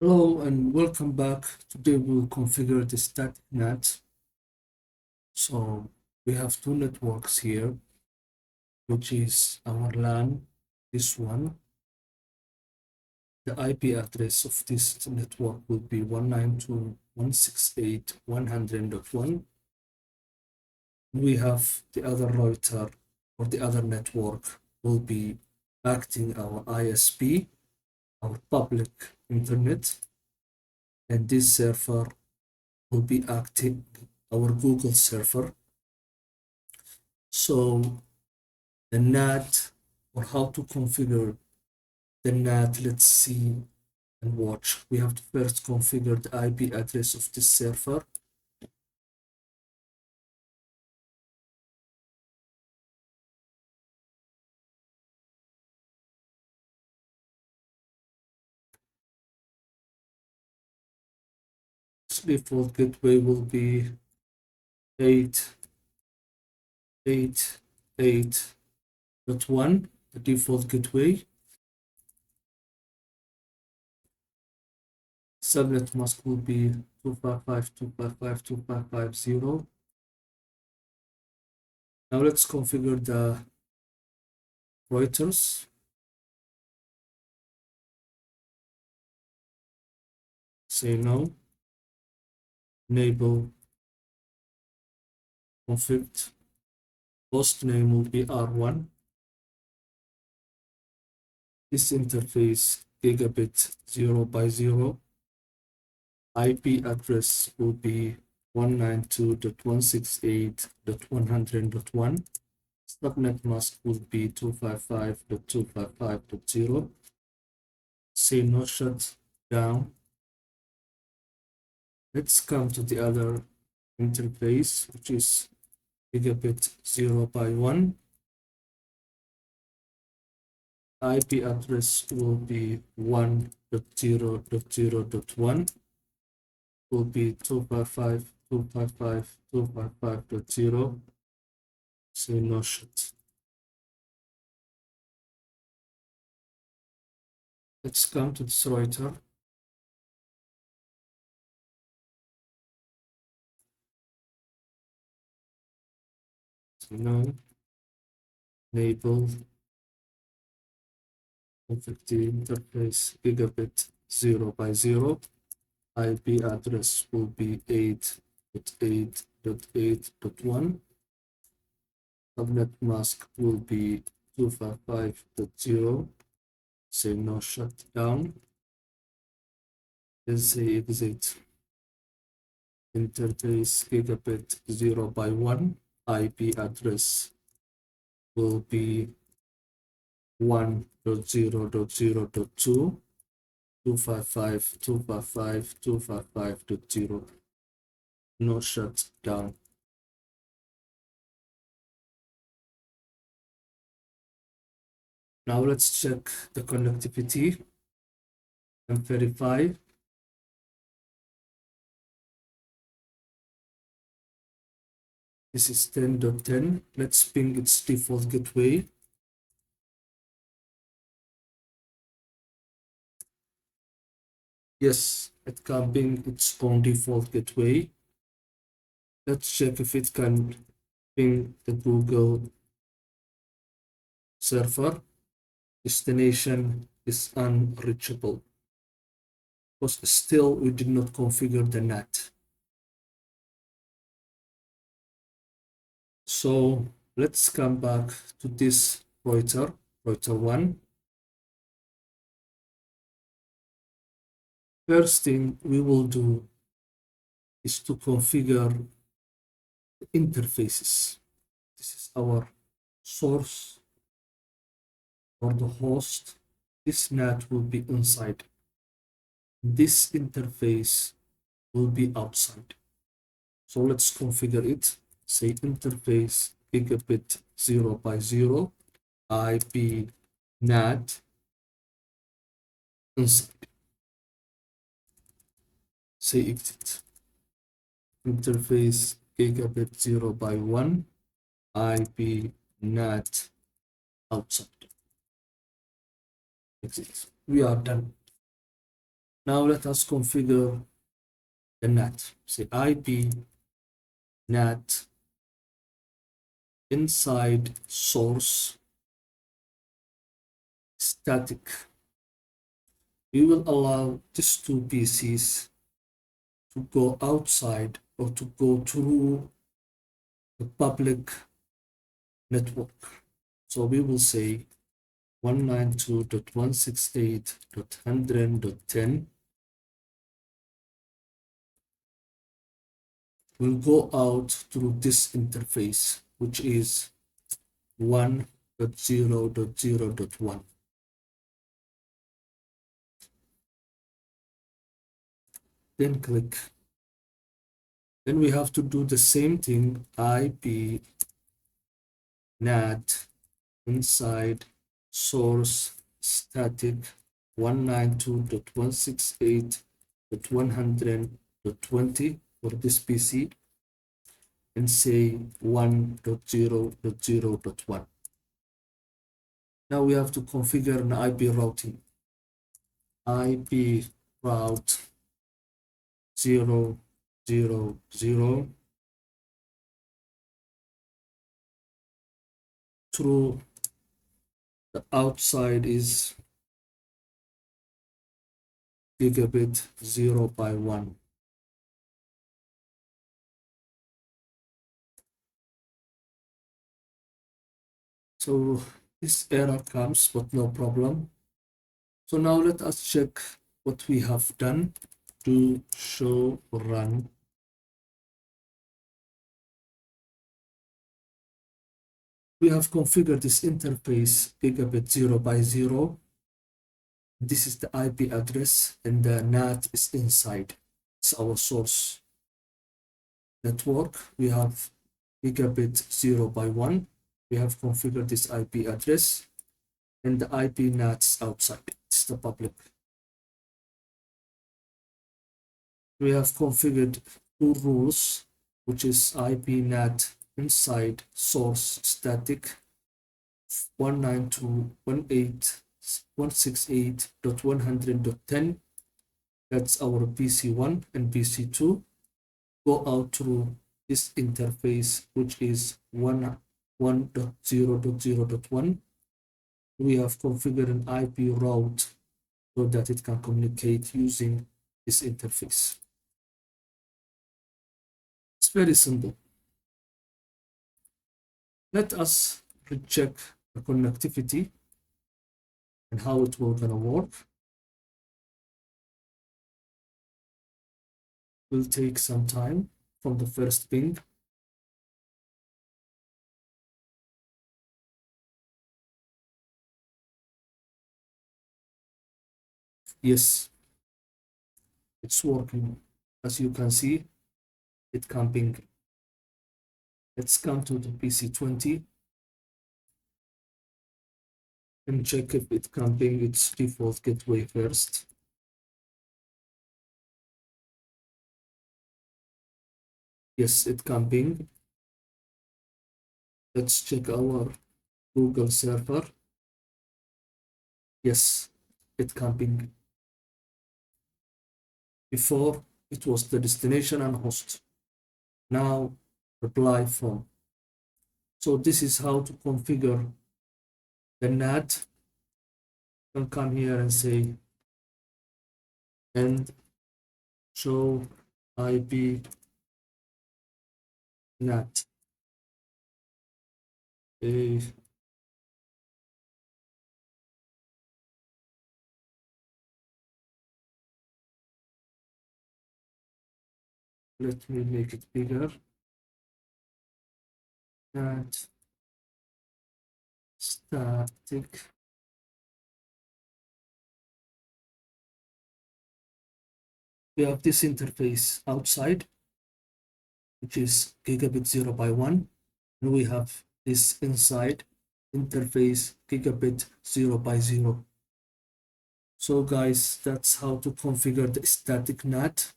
Hello and welcome back. Today we'll configure the static NAT. So we have two networks here, which is our LAN, this one. The IP address of this network will be 192.168.100.1. We have the other router or the other network will be acting our ISP, our public internet, and this server will be acting our Google server. So the NAT or how to configure the NAT, let's see and watch. We have to first configure the IP address of this server. Its default gateway will be 8.8.8.1, the default gateway. Subnet mask will be 255.255.255.0. Now let's configure the routers. Say no. Enable config. Host name will be R1. This interface gigabit 0 by 0. IP address will be 192.168.100.1. Subnet mask will be 255.255.0. Say no shut down. Let's come to the other interface, which is gigabit 0 by 1. IP address will be 1.0.0.1. will be 255.255.255.0. Say no shut. Let's come to this router. So now enable config the interface gigabit 0 by 0. IP address will be 8.8.8.1. Subnet mask will be 255.0. Say no shut down. Let's say exit. Interface gigabit 0 by 1. IP address will be 1.0.0.2. 255.255.255.0. No shut down. Now let's check the connectivity and verify. This is 10.10. Let's ping its default gateway. Yes, it can ping its own default gateway. Let's check if it can ping the Google server. Destination is unreachable because still we did not configure the NAT. So let's come back to this router 1. First thing we will do is to configure the interfaces. This is our source or the host. This NAT will be inside. This interface will be outside. So let's configure it. Say interface gigabit 0 by 0 IP NAT inside. Say exit. Interface gigabit 0 by 1 IP NAT outside. Exit. We are done. Now let us configure the NAT. Say IP NAT inside source static. We will allow these two PCs to go outside or to go through the public network. So we will say 192.168.100.10 will go out through this interface, which is 1.0.0.1. Then click. Then we have to do the same thing, IP NAT inside source static 192.168.100.20 for this PC and say 1.0.0.1. Now we have to configure an IP routing. IP route 0, 0, 0 through the outside is gigabit 0 by 1. So this error comes, but no problem. So now let us check what we have done to show run. We have configured this interface gigabit 0 by 0. This is the IP address and the NAT is inside. It's our source network. We have gigabit 0 by 1. We have configured this IP address and the IP NAT is outside. It's the public. We have configured two rules, which is IP NAT inside source static 192.168.100.10. That's our PC1 and PC2. Go out through this interface, which is 1.0.0.1. We have configured an IP route so that it can communicate using this interface. It's very simple. Let us recheck the connectivity and how it will gonna work. Will take some time from the first ping. Yes, it's working. As you can see, it can ping. Let's come to the PC20 and check if it can ping its default gateway first. Yes, it can ping. Let's check our Google server. Yes, it can ping. Before, it was the destination and host. Now, reply from. So this is how to configure the NAT. You can come here and say, and show IP NAT. Let me make it bigger. NAT static. We have this interface outside, which is gigabit 0 by 1, and we have this inside interface gigabit 0 by 0. So guys, that's how to configure the static NAT.